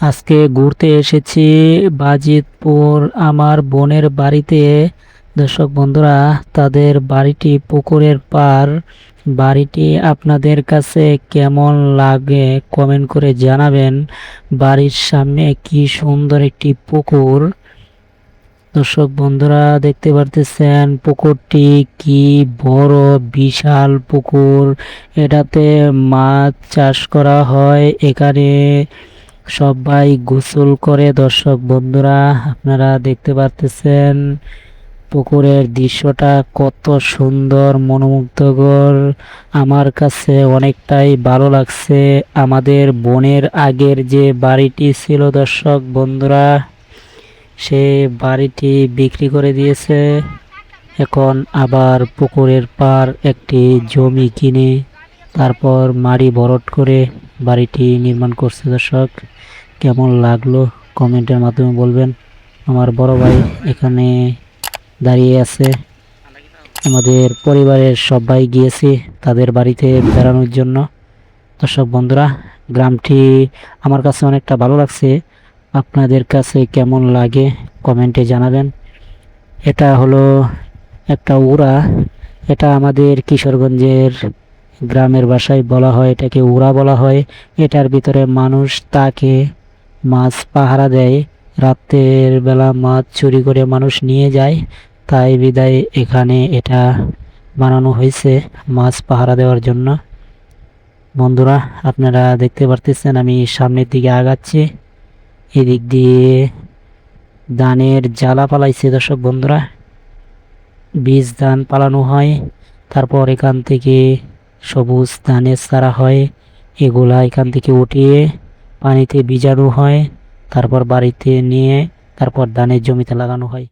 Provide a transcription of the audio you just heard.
আজকে ঘুরতে এসেছি বাজিতপুর আমার বোনের বাড়িতে। দর্শক বন্ধুরা, তাদের বাড়িটি পুকুরের পার। বাড়িটি আপনাদের কাছে কেমন লাগে কমেন্ট করে জানাবেন। বাড়ির সামনে কি সুন্দর একটি পুকুর। দর্শক বন্ধুরা, দেখতে পারতেছেন পুকুরটি কি বড়, বিশাল পুকুর। এটাতে মাছ চাষ করা হয়। এখানে সবাই গোসল করে। দর্শক বন্ধুরা, আপনারা দেখতে পারতেছেন পুকুরের দৃশ্যটা কত সুন্দর, মনোমুগ্ধকর। আমার কাছে অনেকটাই ভালো লাগছে। আমাদের বোনের আগের যে বাড়িটি ছিল দর্শক বন্ধুরা, সে বাড়িটি বিক্রি করে দিয়েছে। এখন আবার পুকুরের পার একটি জমি কিনে তারপর মাড়ি ভরাট করে বাড়িটি নির্মাণ করছে। দর্শক, কেমন লাগলো কমেন্টের মাধ্যমে বলবেন। আমার বড় ভাই এখানে দাঁড়িয়ে আছে। আমাদের পরিবারের সবাই গিয়েছি তাদের বাড়িতে বেড়ানোর জন্য। দর্শক বন্ধুরা, গ্রামটি আমার কাছে অনেকটা ভালো লাগছে। আপনাদের কাছে কেমন লাগে কমেন্টে জানাবেন। এটা হলো একটা উড়া। এটা আমাদের কিশোরগঞ্জের গ্রামের ভাষায় বলা হয়, এটাকে উড়া বলা হয়। এটার ভিতরে মানুষ তাকে মাছ পাহারা দেয়। রাতের বেলা মাছ চুরি করে মানুষ নিয়ে যায়, তাই বিদায় এখানে এটা বানানো হয়েছে মাছ পাহারা দেওয়ার জন্য। বন্ধুরা, আপনারা দেখতে পারতেছেন আমি সামনের দিকে আগাচ্ছি। এদিক দিয়ে ধানের জ্বালা পালাইছে। দর্শক বন্ধুরা, বীজ ধান পালানো হয়, তারপর এখান থেকে সবুজ ধানের চারা হয়। এগুলা এখান থেকে উঠিয়ে পানিতে ভিজানো হয়, তারপর বাড়িতে নিয়ে তারপর ধানের জমিতে লাগানো হয়।